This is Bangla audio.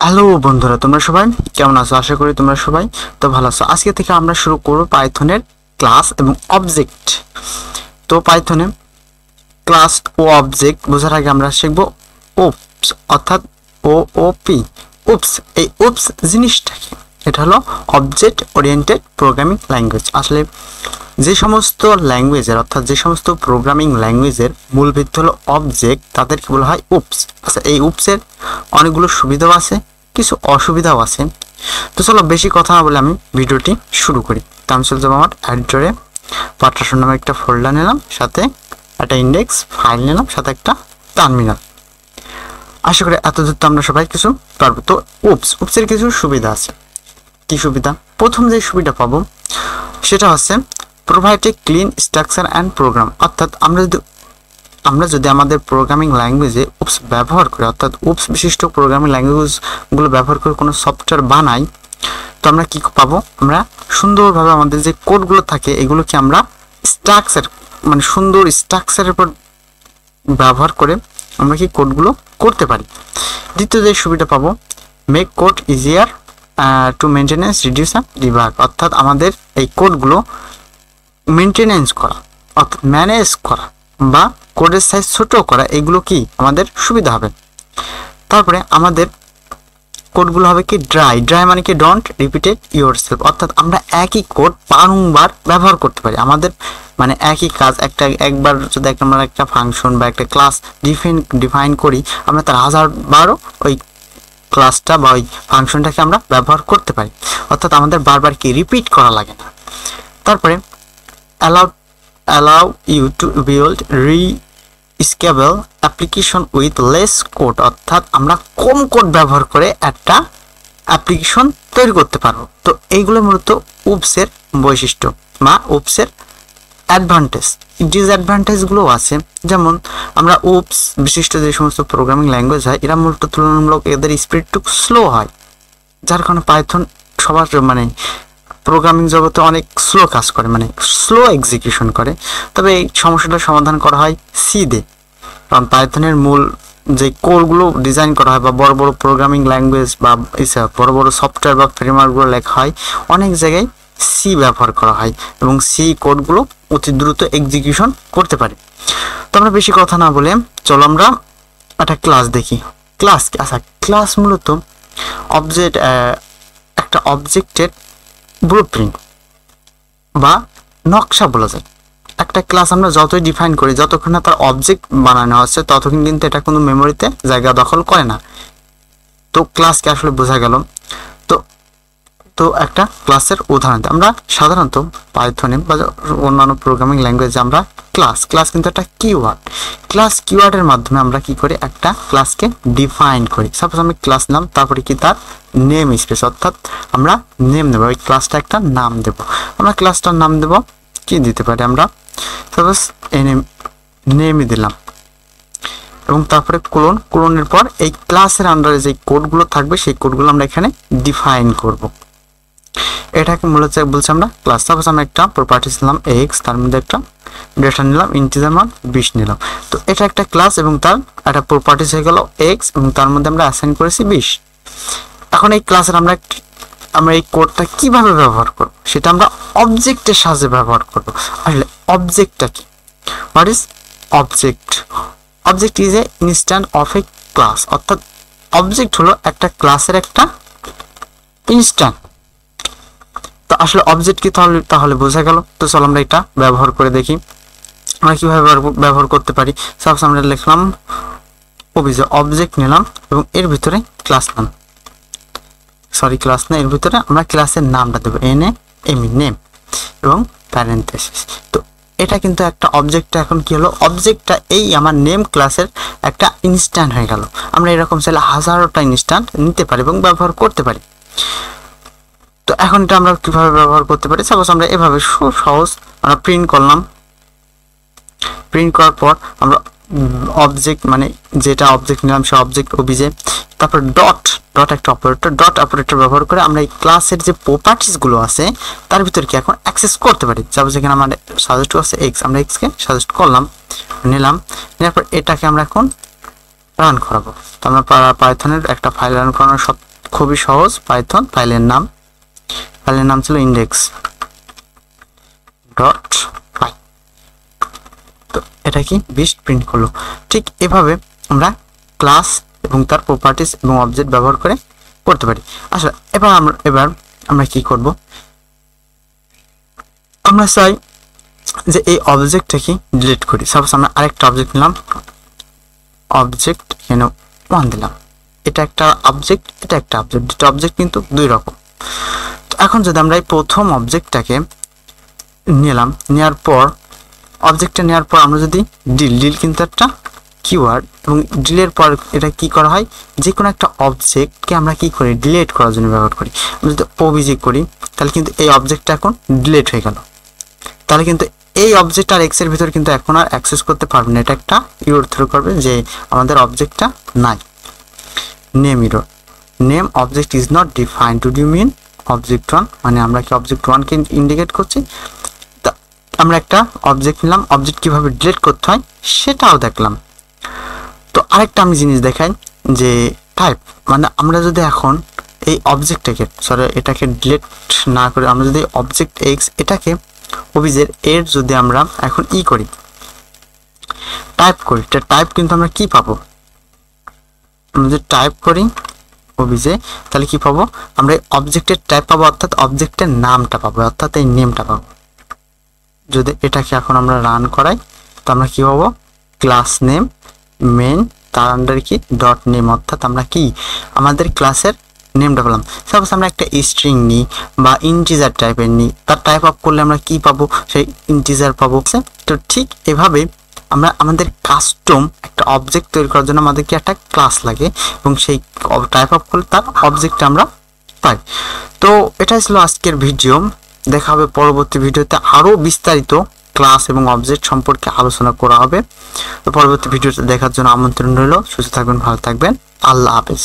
হ্যালো বন্ধুরা, তোমরা সবাই কেমন আছো? আশা করি তোমরা সবাই তো ভালো আছো। আজকে থেকে আমরা শুরু করব পাইথনের ক্লাস এবং অবজেক্ট। তো পাইথনে ক্লাস ও অবজেক্ট বোঝার আগে আমরা শিখব ওপস, অর্থাৎ ওপি। উপস, এই উপস জিনিসটা কি? এটা হলো অবজেক্ট ওরিয়েন্টেড প্রোগ্রামিং ল্যাঙ্গুয়েজ। আসলে যে সমস্ত ল্যাঙ্গুয়েজের অর্থাৎ যে সমস্ত প্রোগ্রামিং ল্যাঙ্গুয়েজের মূল ভিত্তি হলো অবজেক্ট, তাদেরকে বলা হয় উপস। আচ্ছা, এই উপসের অনেকগুলো সুবিধাও আছে, কিছু অসুবিধাও আছে। তো চলো বেশি কথা না বলে আমি ভিডিওটি শুরু করি। তো আমি চলে যাবো আমার এডিটরে, পাট্রাসন নামে একটা ফোল্ডার নিলাম, সাথে একটা ইন্ডেক্স ফাইল নিলাম, সাথে একটা টার্মিনাল। আশা করি এতদূর তো আমরা সবাই কিছু পারবো। তো উপসের কিছু সুবিধা আছে। কি সুবিধা? প্রথম যে সুবিধা পাবো সেটা হচ্ছে provide a clean structure and program. অর্থাৎ আমরা যদি আমাদের প্রোগ্রামিং ল্যাঙ্গুয়েজে উপস ব্যবহার করি, অর্থাৎ উপস বিশিষ্ট প্রোগ্রামিং ল্যাঙ্গুয়েজগুলো ব্যবহার করে কোনো সফটওয়্যার বানাই, তো আমরা কি পাবো? আমরা সুন্দরভাবে আমাদের যে কোডগুলো থাকে এগুলোকে আমরা স্ট্রাকচার, মানে সুন্দর স্ট্রাকচারের উপর ব্যবহার করে আমরা কি কোডগুলো করতে পারি। দ্বিতীয় যে সুবিধা পাবো, make code easier two maintenance, reduce and debug. অর্থাৎ আমাদের এই কোডগুলো মেনটেনেন্স করা, অর্থাৎ ম্যানেজ করা বা কোডের সাইজ ছোট করা, এগুলো কি আমাদের সুবিধা হবে। তারপরে আমাদের কোডগুলো হবে কি ড্রাই মানে কি ডোন্ট রিপিটেড ইয়োরসেলফ। অর্থাৎ আমরা একই কোড বারংবার ব্যবহার করতে পারি। আমাদের মানে একই কাজ একবার যদি আমরা একটা ফাংশন বা একটা ক্লাস ডিফাইন করি, আমরা তার হাজারবারও ওই ক্লাসটা বা ওই ফাংশনটাকে আমরা ব্যবহার করতে পারি। অর্থাৎ আমাদের বারবার কি রিপিট করা লাগে না। তারপরে allow you to build re-scalable application with less code। অর্থাৎ আমরা কম কোড ব্যবহার করে একটা অ্যাপ্লিকেশন তৈরি করতে পারবো। তো এইগুলো মূলত উপসের বৈশিষ্ট্য বা উপসের অ্যাডভান্টেজ। ডিসঅ্যাডভান্টেজগুলো আছে, যেমন আমরা উপস বিশিষ্ট যে সমস্ত প্রোগ্রামিং ল্যাঙ্গুয়েজ হয় এরা মূলত তুলনামূলক এদের স্পিডটুক স্লো হয়, যার কারণে পাইথন সবার মানে প্রোগ্রামিং জগতে অনেক স্লো কাজ করে, মানে স্লো এক্সিকিউশন করে। তবে এই সমস্যাটার সমাধান করা হয় সি দিয়ে, কারণ পাইথনের মূল যে কোডগুলো ডিজাইন করা হয় বা বড় বড় প্রোগ্রামিং ল্যাঙ্গুয়েজ বা বড় বড় সফটওয়্যার বা ফ্রেমওয়ার্কগুলো লেখা হয়, অনেক জায়গায় সি ব্যবহার করা হয় এবং সি কোডগুলো অতি দ্রুত এক্সিকিউশন করতে পারে। তো আমরা বেশি কথা না বলে চলো আমরা একটা ক্লাস দেখি। ক্লাস কি? আচ্ছা, ক্লাস মূলত একটা অবজেক্টের ব্লুপ্রিন্ট বা নকশা বলা যায়। একটা ক্লাস আমরা যতই ডিফাইন করি, যতক্ষণ না তার অবজেক্ট বানানো হচ্ছে ততক্ষণ কিন্তু এটা কোনো মেমোরিতে জায়গা দখল করে না। তো ক্লাসকে আসলে বোঝা গেল। তো একটা ক্লাসের উদাহরণ আমরা সাধারণত পাইথনে বা অন্যান্য প্রোগ্রামিং ল্যাঙ্গুয়েজে আমরা ক্লাস কিন্তু একটা কিওয়ার্ড। ক্লাস কিওয়ার্ডের মাধ্যমে আমরা কি করি? একটা ক্লাসকে ডিফাইন করি। সাপোজ আমি ক্লাস নাম, তারপরে কি তার নেম স্পেস, অর্থাৎ আমরা নেম দেবো, ওই ক্লাসটা একটা নাম দেব। আমরা ক্লাসটার নাম দেব কি দিতে পারি? আমরা সাপোজ নেমই দিলাম এবং তারপরে কোলনের পর এই ক্লাসের আন্ডারে যে কোডগুলো থাকবে সেই কোডগুলো আমরা এখানে ডিফাইন করব। এটাকে মূলত বলছি আমরা ক্লাস। সাপোজ আমরা একটা প্রপার্টিস নিলাম এক্স, তার মধ্যে একটা ডেটা নিলাম, ইন্টিজার মান 20 নিলাম। তো এটা একটা ক্লাস এবং তার একটা প্রপার্টিস হয়ে গেল এক্স এবং তার মধ্যে আমরা অ্যাসাইন করেছি 20। এখন এই ক্লাসের আমরা এই কোডটা কিভাবে ব্যবহার করব সেটা আমরা অবজেক্টের সাহায্যে ব্যবহার করব। আসলে অবজেক্টটা কি? What is object? Object is a instance of A class. অর্থাৎ অবজেক্ট হলো একটা ক্লাসের একটা ইনস্ট্যান্স। তো আসলে অবজেক্ট কি তাহলে বোঝা গেল। তো চলো আমরা এটা ব্যবহার করে দেখি আমরা কিভাবে ব্যবহার করতে পারি। সাপোজ আমরা লিখলাম অবজেক্ট নিলাম এবং এর ভিতরে ক্লাস এর ভিতরে আমরা ক্লাসের নামটা দেবো নেম এবং প্যারেন্থেসিস। তো এটা কিন্তু একটা অবজেক্টটা এখন কি হলো? অবজেক্টটা এই আমার নেম ক্লাসের একটা ইনস্ট্যান্ট হয়ে গেল। আমরা এরকম চাইলে হাজারোটা ইনস্ট্যান্ট নিতে পারি এবং ব্যবহার করতে পারি। তো এখন এটা আমরা কিভাবে ব্যবহার করতে পারি? সাপোজ আমরা এভাবে সহজ আমরা প্রিন্ট করলাম। প্রিন্ট করার পর আমরা অবজেক্ট মানে যেটা অবজেক্ট নিলাম সে অবজেক্ট ওবিজে, তারপর ডট একটা অপারেটর ব্যবহার করে আমরা এই ক্লাসের যে প্রপার্টিসগুলো আছে তার ভিতরে কি এখন অ্যাক্সেস করতে পারি। সাপোজ এখানে আমাদের সাজেস্ট আছে এক্স, আমরা এক্সকে সাজেস্ট করলাম, নিলাম, নেওয়ার পর এটাকে আমরা এখন রান করাবো। তো আমরা পাইথনের একটা ফাইল রান করানোর খুবই সহজ পাইথন ফাইলের নাম ছিল index.py। তো এটা কি 20 প্রিন্ট করলো। ঠিক এভাবে আমরা ক্লাস এবং তার প্রপার্টিজ এবং অবজেক্ট ব্যবহার করে করতে পারি। আসলে এবার আমরা কি করব, আমরা চাই যে এই অবজেক্টটাকে ডিলিট করি। সাপোজ আমরা আরেকটা অবজেক্ট নিলাম, অবজেক্ট এখানে 1 দিলাম, এটা একটা অবজেক্ট, এটা একটা অবজেক্ট, দুটো অবজেক্ট কিন্তু দুই রকম। তো এখন যদি আমরা এই প্রথম অবজেক্টটাকে নেওয়ার পর আমরা যদি ডিল কিন্তু একটা কিওয়ার্ড, এবং ডিলের পর এটা কি করা হয়, যে কোনো একটা অবজেক্টকে আমরা কি করি, ডিলিট করার জন্য ব্যবহার করি। আমরা যদি ওবিজে করি তাহলে কিন্তু এই অবজেক্টটা এখন ডিলিট হয়ে গেল, তাহলে কিন্তু এই অবজেক্ট আর এক্স এর ভিতর কিন্তু এখন আর অ্যাক্সেস করতে পারবে না। এটা একটা ইরর থ্রো করবে যে আমাদের অবজেক্টটা নাই। Name error, name object is not defined. Do you mean object 1, মানে আমরা কি অবজেক্ট 1 কে ইন্ডিকেট করছি। তা আমরা একটা অবজেক্ট নিলাম, অবজেক্ট কিভাবে ডিলিট করতে হয় সেটাও দেখলাম। তো আরেকটা আমি জিনিস দেখাই যে টাইপ, মানে আমরা যদি এখন এই অবজেক্টটাকে এটাকে ডিলিট না করে আমরা যদি অবজেক্ট এক্স এটাকে ওবিজের এর যদি আমরা এখন করি, টাইপ করি, টাইপ কিন্তু আমরা কি পাবো, আমরা যদি টাইপ করি ওবিজে তাহলে কি পাবো, আমরা এই অবজেক্টের টাইপ পাবো, অর্থাৎ অবজেক্টের নামটা পাবো, অর্থাৎ এই নেমটা পাবো। যদি এটাকে এখন আমরা রান করাই তো আমরা কি পাবো, ক্লাস নেম মেন তার আন্ডারে কি ডট নেম, অর্থাৎ আমরা কি আমাদের ক্লাসের নেমটা পেলাম। সাপোজ আমরা একটা স্ট্রিং নিই বা ইন্টিজার টাইপের নিই, তার টাইপ আপ করলে আমরা কি পাবো, সেই ইন্টিজার পাবো। তো ঠিক এভাবে আমরা আমাদের কাস্টম একটা অবজেক্ট তৈরি করার জন্য আমাদেরকে একটা ক্লাস লাগে, এবং সেই টাইপ আপ করলে তার অবজেক্ট আমরা পাই। তো এটাই ছিল আজকের ভিডিও। দেখা হবে পরবর্তী ভিডিওতে, আরও বিস্তারিত ক্লাস এবং অবজেক্ট সম্পর্কে আলোচনা করা হবে। তো পরবর্তী ভিডিওটা দেখার জন্য আমন্ত্রণ রইল। সুস্থ থাকবেন, ভালো থাকবেন, আল্লাহ হাফেজ।